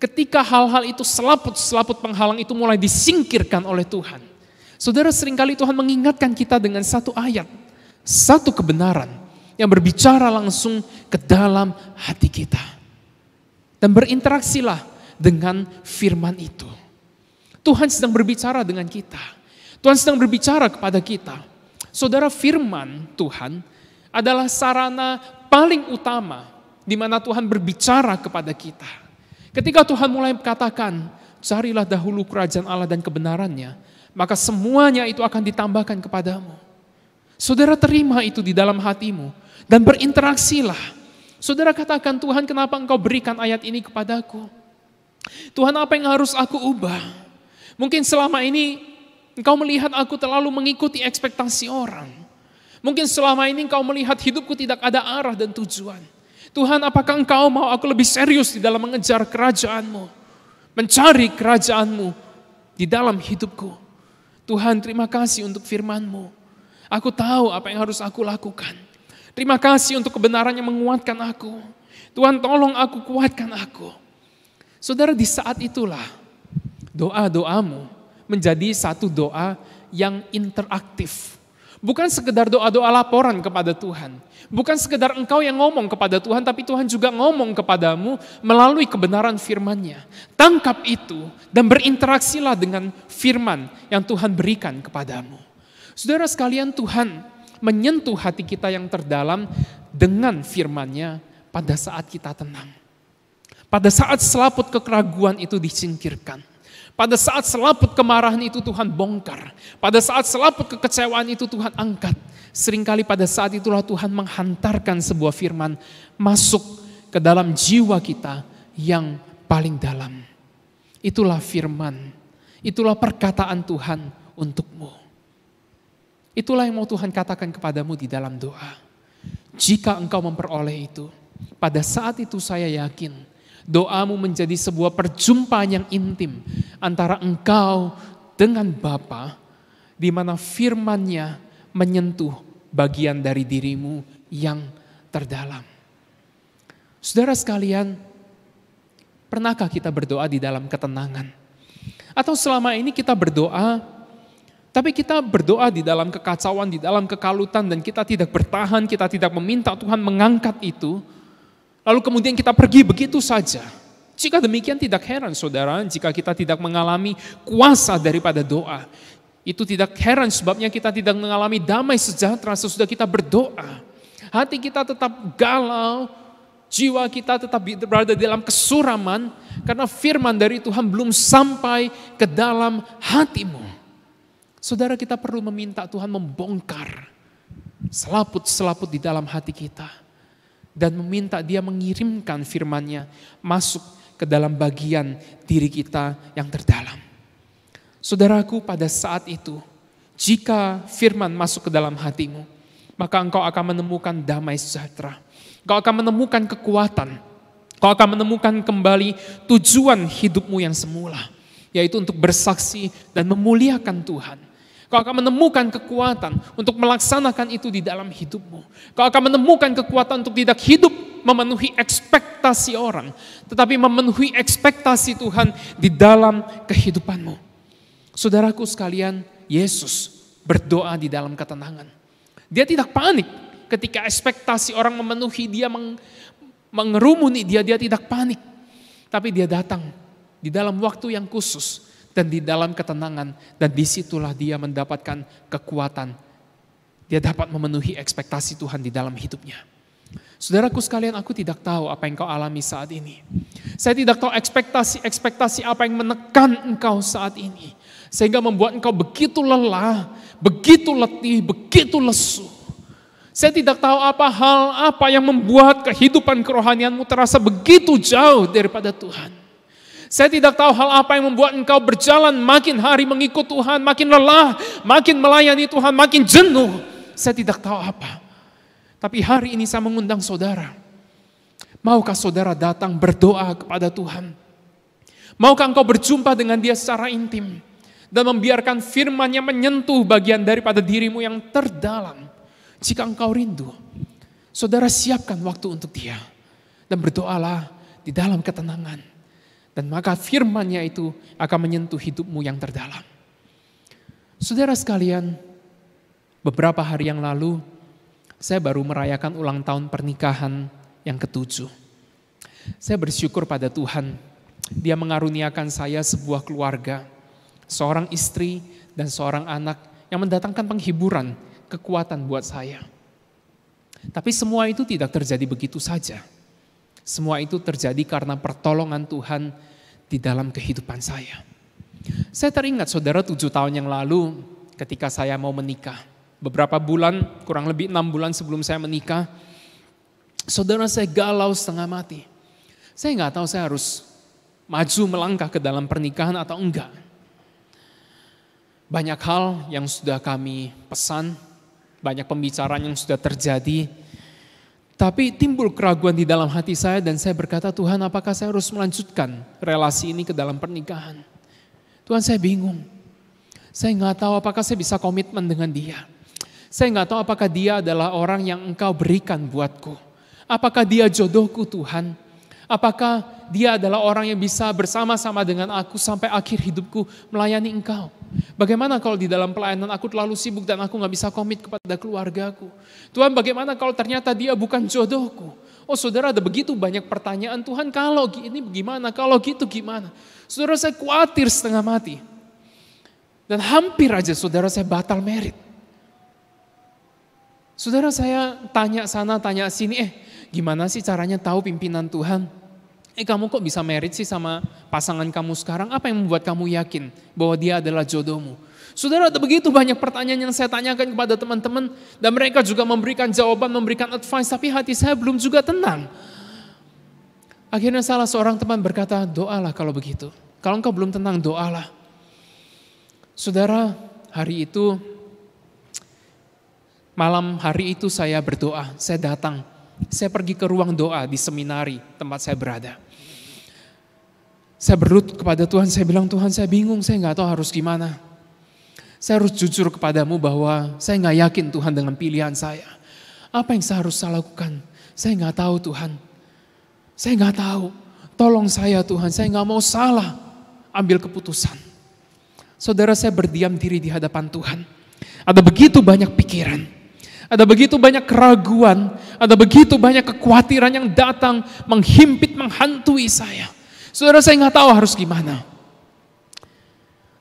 ketika hal-hal itu selaput-selaput penghalang itu mulai disingkirkan oleh Tuhan. Saudara, seringkali Tuhan mengingatkan kita dengan satu ayat, satu kebenaran yang berbicara langsung ke dalam hati kita. Dan berinteraksilah dengan firman itu. Tuhan sedang berbicara dengan kita. Tuhan sedang berbicara kepada kita. Saudara, firman Tuhan adalah sarana paling utama di mana Tuhan berbicara kepada kita. Ketika Tuhan mulai katakan, carilah dahulu kerajaan Allah dan kebenarannya, maka semuanya itu akan ditambahkan kepadamu. Saudara, terima itu di dalam hatimu dan berinteraksilah. Saudara, katakan, Tuhan, kenapa Engkau berikan ayat ini kepadaku? Tuhan, apa yang harus aku ubah? Mungkin selama ini Engkau melihat aku terlalu mengikuti ekspektasi orang. Mungkin selama ini Engkau melihat hidupku tidak ada arah dan tujuan. Tuhan, apakah Engkau mau aku lebih serius di dalam mengejar kerajaan-Mu? Mencari kerajaan-Mu di dalam hidupku. Tuhan, terima kasih untuk firman-Mu. Aku tahu apa yang harus aku lakukan. Terima kasih untuk kebenaran yang menguatkan aku. Tuhan, tolong aku, kuatkan aku. Saudara, di saat itulah doa-doamu menjadi satu doa yang interaktif. Bukan sekedar doa-doa laporan kepada Tuhan. Bukan sekedar engkau yang ngomong kepada Tuhan, tapi Tuhan juga ngomong kepadamu melalui kebenaran firman-Nya. Tangkap itu dan berinteraksilah dengan firman yang Tuhan berikan kepadamu. Saudara sekalian, Tuhan menyentuh hati kita yang terdalam dengan firman-Nya pada saat kita tenang. Pada saat selaput keraguan itu disingkirkan. Pada saat selaput kemarahan itu Tuhan bongkar. Pada saat selaput kekecewaan itu Tuhan angkat. Seringkali pada saat itulah Tuhan menghantarkan sebuah firman masuk ke dalam jiwa kita yang paling dalam. Itulah firman. Itulah perkataan Tuhan untukmu. Itulah yang mau Tuhan katakan kepadamu di dalam doa. Jika engkau memperoleh itu, pada saat itu saya yakin Doamu menjadi sebuah perjumpaan yang intim antara engkau dengan Bapa, di mana firman-Nya menyentuh bagian dari dirimu yang terdalam. Saudara sekalian, pernahkah kita berdoa di dalam ketenangan? Atau selama ini kita berdoa, tapi kita berdoa di dalam kekacauan, di dalam kekalutan, dan kita tidak bertahan, kita tidak meminta Tuhan mengangkat itu, lalu kemudian kita pergi begitu saja. Jika demikian tidak heran saudara, jika kita tidak mengalami kuasa daripada doa. Itu tidak heran sebabnya kita tidak mengalami damai sejahtera sesudah kita berdoa. Hati kita tetap galau, jiwa kita tetap berada dalam kesuraman, karena firman dari Tuhan belum sampai ke dalam hatimu. Saudara, kita perlu meminta Tuhan membongkar selaput-selaput di dalam hati kita. Dan meminta Dia mengirimkan firman-Nya masuk ke dalam bagian diri kita yang terdalam. Saudaraku, pada saat itu, jika firman masuk ke dalam hatimu, maka engkau akan menemukan damai sejahtera. Engkau akan menemukan kekuatan. Engkau akan menemukan kembali tujuan hidupmu yang semula, yaitu untuk bersaksi dan memuliakan Tuhan. Kau akan menemukan kekuatan untuk melaksanakan itu di dalam hidupmu. Kau akan menemukan kekuatan untuk tidak hidup memenuhi ekspektasi orang, tetapi memenuhi ekspektasi Tuhan di dalam kehidupanmu. Saudaraku sekalian, Yesus berdoa di dalam ketenangan. Dia tidak panik ketika ekspektasi orang memenuhi dia, mengerumuni dia tidak panik. Tapi dia datang di dalam waktu yang khusus dan di dalam ketenangan, dan disitulah dia mendapatkan kekuatan. Dia dapat memenuhi ekspektasi Tuhan di dalam hidupnya. Saudaraku sekalian, aku tidak tahu apa yang kau alami saat ini. Saya tidak tahu ekspektasi apa yang menekan engkau saat ini, sehingga membuat engkau begitu lelah, begitu letih, begitu lesu. Saya tidak tahu apa yang membuat kehidupan kerohanianmu terasa begitu jauh daripada Tuhan. Saya tidak tahu hal apa yang membuat engkau berjalan makin hari mengikut Tuhan, makin lelah, makin melayani Tuhan, makin jenuh. Saya tidak tahu apa. Tapi hari ini saya mengundang saudara. Maukah saudara datang berdoa kepada Tuhan? Maukah engkau berjumpa dengan Dia secara intim dan membiarkan firman-Nya menyentuh bagian daripada dirimu yang terdalam? Jika engkau rindu, saudara siapkan waktu untuk Dia dan berdoalah di dalam ketenangan. Dan maka firman-Nya itu akan menyentuh hidupmu yang terdalam. Saudara sekalian, beberapa hari yang lalu, saya baru merayakan ulang tahun pernikahan yang ke-7. Saya bersyukur pada Tuhan, Dia mengaruniakan saya sebuah keluarga, seorang istri dan seorang anak yang mendatangkan penghiburan, kekuatan buat saya. Tapi semua itu tidak terjadi begitu saja. Semua itu terjadi karena pertolongan Tuhan di dalam kehidupan saya. Saya teringat saudara 7 tahun yang lalu ketika saya mau menikah. Beberapa bulan, kurang lebih 6 bulan sebelum saya menikah. Saudara, saya galau setengah mati. Saya nggak tahu saya harus maju melangkah ke dalam pernikahan atau enggak. Banyak hal yang sudah kami pesan, banyak pembicaraan yang sudah terjadi. Tapi timbul keraguan di dalam hati saya dan saya berkata, Tuhan, apakah saya harus melanjutkan relasi ini ke dalam pernikahan? Tuhan, saya bingung. Saya nggak tahu apakah saya bisa komitmen dengan Dia. Saya nggak tahu apakah Dia adalah orang yang Engkau berikan buatku. Apakah Dia jodohku, Tuhan? Apakah Dia adalah orang yang bisa bersama-sama dengan aku sampai akhir hidupku melayani Engkau? Bagaimana kalau di dalam pelayanan aku terlalu sibuk dan aku gak bisa komit kepada keluargaku? Tuhan, bagaimana kalau ternyata dia bukan jodohku? Oh saudara, ada begitu banyak pertanyaan. Tuhan, kalau ini gimana? Kalau gitu gimana? Saudara, saya khawatir setengah mati. Dan hampir aja saudara saya batal merit. Saudara, saya tanya sana, tanya sini, gimana sih caranya tahu pimpinan Tuhan? Kamu kok bisa merit sih sama pasangan kamu sekarang? Apa yang membuat kamu yakin bahwa dia adalah jodohmu? Saudara, ada begitu banyak pertanyaan yang saya tanyakan kepada teman-teman. Dan mereka juga memberikan jawaban, memberikan advice. Tapi hati saya belum juga tenang. Akhirnya salah seorang teman berkata, doalah kalau begitu. Kalau engkau belum tenang, doalah. Saudara, hari itu, malam hari itu saya berdoa, saya datang. Saya pergi ke ruang doa di seminari tempat saya berada. Saya berlutut kepada Tuhan, saya bilang, Tuhan saya bingung, saya nggak tahu harus gimana. Saya harus jujur kepadamu bahwa saya nggak yakin Tuhan dengan pilihan saya. Apa yang saya harus lakukan? Saya nggak tahu Tuhan. Saya nggak tahu. Tolong saya Tuhan, saya nggak mau salah ambil keputusan. Saudara, saya berdiam diri di hadapan Tuhan. Ada begitu banyak pikiran. Ada begitu banyak keraguan. Ada begitu banyak kekhawatiran yang datang menghimpit, menghantui saya. Saudara, saya nggak tahu harus gimana.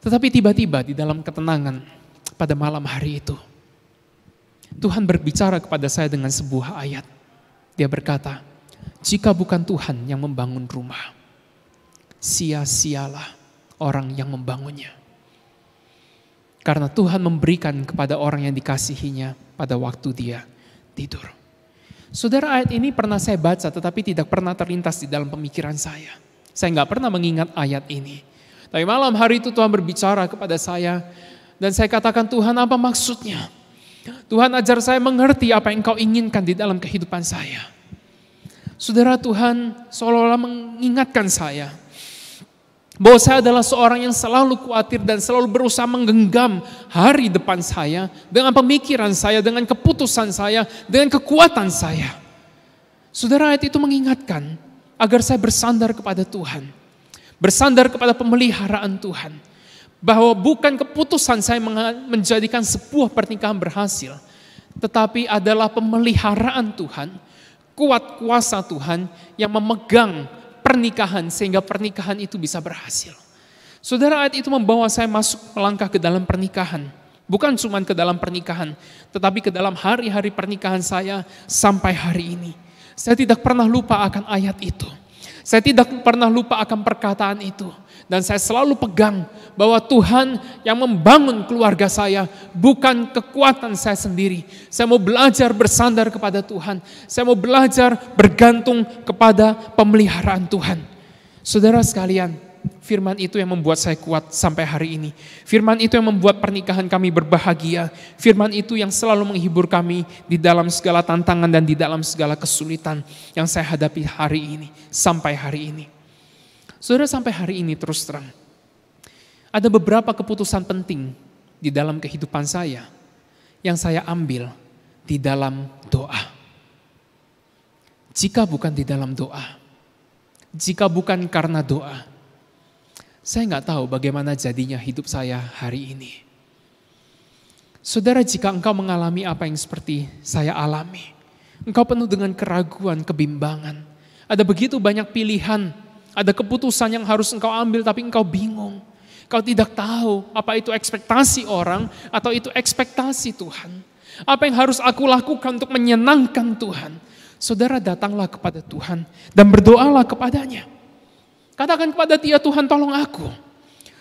Tetapi tiba-tiba di dalam ketenangan pada malam hari itu, Tuhan berbicara kepada saya dengan sebuah ayat. Dia berkata, jika bukan Tuhan yang membangun rumah, sia-sialah orang yang membangunnya. Karena Tuhan memberikan kepada orang yang dikasihinya pada waktu dia tidur. Saudara, ayat ini pernah saya baca tetapi tidak pernah terlintas di dalam pemikiran saya. Saya nggak pernah mengingat ayat ini. Tapi malam hari itu Tuhan berbicara kepada saya dan saya katakan, Tuhan apa maksudnya? Tuhan ajar saya mengerti apa yang Engkau inginkan di dalam kehidupan saya. Saudara, Tuhan seolah-olah mengingatkan saya bahwa saya adalah seorang yang selalu khawatir dan selalu berusaha menggenggam hari depan saya dengan pemikiran saya, dengan keputusan saya, dengan kekuatan saya. Saudara, ayat itu mengingatkan agar saya bersandar kepada Tuhan, bersandar kepada pemeliharaan Tuhan, bahwa bukan keputusan saya menjadikan sebuah pernikahan berhasil, tetapi adalah pemeliharaan Tuhan, kuat kuasa Tuhan yang memegang pernikahan sehingga pernikahan itu bisa berhasil. Saudara, ayat itu membawa saya masuk melangkah ke dalam pernikahan. Bukan cuma ke dalam pernikahan, tetapi ke dalam hari-hari pernikahan saya sampai hari ini. Saya tidak pernah lupa akan ayat itu. Saya tidak pernah lupa akan perkataan itu. Dan saya selalu pegang bahwa Tuhan yang membangun keluarga saya, bukan kekuatan saya sendiri. Saya mau belajar bersandar kepada Tuhan. Saya mau belajar bergantung kepada pemeliharaan Tuhan. Saudara sekalian, firman itu yang membuat saya kuat sampai hari ini. Firman itu yang membuat pernikahan kami berbahagia. Firman itu yang selalu menghibur kami di dalam segala tantangan dan di dalam segala kesulitan yang saya hadapi hari ini, sampai hari ini. Saudara, sampai hari ini terus terang, ada beberapa keputusan penting di dalam kehidupan saya yang saya ambil di dalam doa. Jika bukan di dalam doa, jika bukan karena doa, saya nggak tahu bagaimana jadinya hidup saya hari ini. Saudara, jika engkau mengalami apa yang seperti saya alami, engkau penuh dengan keraguan, kebimbangan. Ada begitu banyak pilihan, ada keputusan yang harus engkau ambil tapi engkau bingung. Kau tidak tahu apa itu ekspektasi orang atau itu ekspektasi Tuhan. Apa yang harus aku lakukan untuk menyenangkan Tuhan. Saudara, datanglah kepada Tuhan dan berdoalah kepadanya. Katakan kepada Dia, Tuhan tolong aku.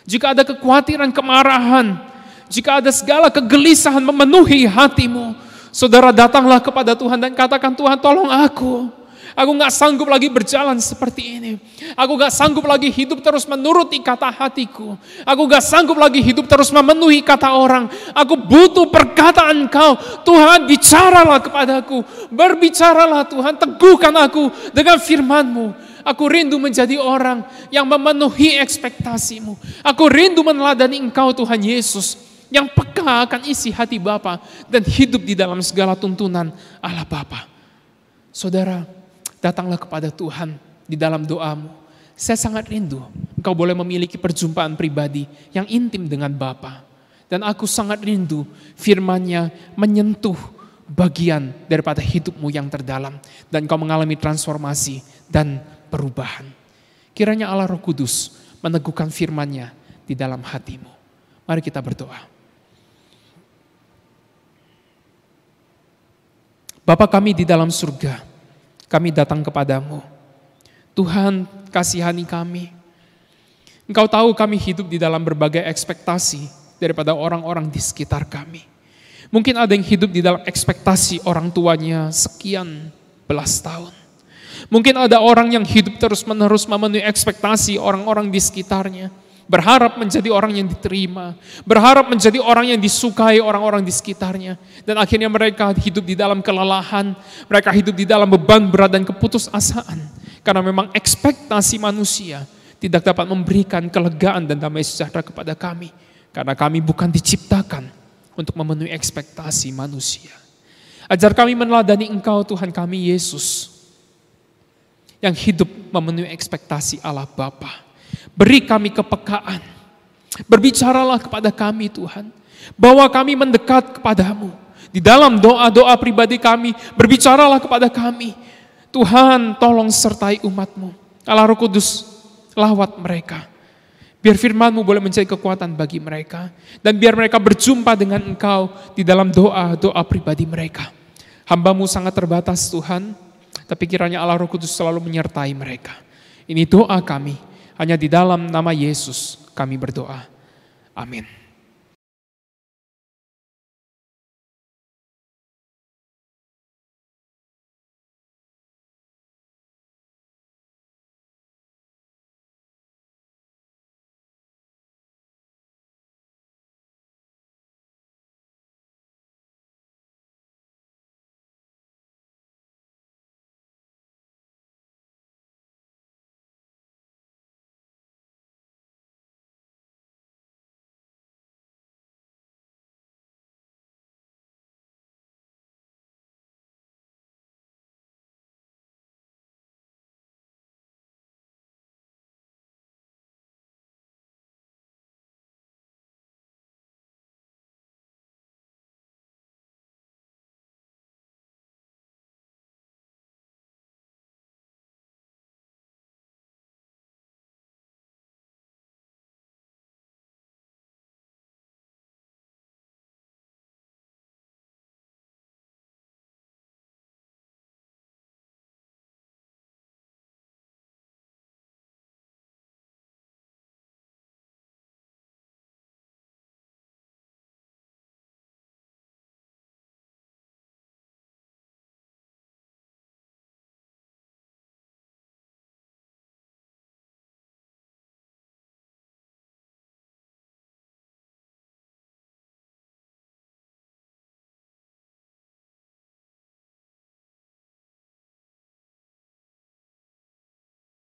Jika ada kekhawatiran, kemarahan, jika ada segala kegelisahan memenuhi hatimu, saudara datanglah kepada Tuhan dan katakan, Tuhan tolong aku. Aku gak sanggup lagi berjalan seperti ini. Aku gak sanggup lagi hidup terus menuruti kata hatiku. Aku gak sanggup lagi hidup terus memenuhi kata orang. Aku butuh perkataan Engkau. Tuhan, bicaralah kepadaku. Berbicaralah Tuhan, teguhkan aku dengan firman-Mu. Aku rindu menjadi orang yang memenuhi ekspektasimu. Aku rindu meneladani Engkau Tuhan Yesus, yang peka akan isi hati Bapa dan hidup di dalam segala tuntunan Allah Bapa. Saudara, datanglah kepada Tuhan di dalam doamu. Saya sangat rindu engkau boleh memiliki perjumpaan pribadi yang intim dengan Bapa. Dan aku sangat rindu firman-Nya menyentuh bagian daripada hidupmu yang terdalam. Dan engkau mengalami transformasi dan perubahan. Kiranya Allah Roh Kudus meneguhkan firman-Nya di dalam hatimu. Mari kita berdoa. Bapa kami di dalam surga, kami datang kepadamu. Tuhan, kasihani kami. Engkau tahu kami hidup di dalam berbagai ekspektasi daripada orang-orang di sekitar kami. Mungkin ada yang hidup di dalam ekspektasi orang tuanya sekian belas tahun. Mungkin ada orang yang hidup terus-menerus memenuhi ekspektasi orang-orang di sekitarnya. Berharap menjadi orang yang diterima. Berharap menjadi orang yang disukai orang-orang di sekitarnya. Dan akhirnya mereka hidup di dalam kelelahan. Mereka hidup di dalam beban berat dan keputusasaan. Karena memang ekspektasi manusia tidak dapat memberikan kelegaan dan damai sejahtera kepada kami. Karena kami bukan diciptakan untuk memenuhi ekspektasi manusia. Ajar kami meneladani Engkau Tuhan kami Yesus, yang hidup memenuhi ekspektasi Allah Bapa. Beri kami kepekaan. Berbicaralah kepada kami Tuhan. Bawa kami mendekat kepadamu. Di dalam doa-doa pribadi kami, berbicaralah kepada kami. Tuhan, tolong sertai umat-Mu. Allah Roh Kudus, lawat mereka. Biar firman-Mu boleh menjadi kekuatan bagi mereka. Dan biar mereka berjumpa dengan Engkau di dalam doa-doa pribadi mereka. Hamba-Mu sangat terbatas Tuhan, tapi kiranya Allah Roh Kudus selalu menyertai mereka. Ini doa kami, hanya di dalam nama Yesus kami berdoa. Amin.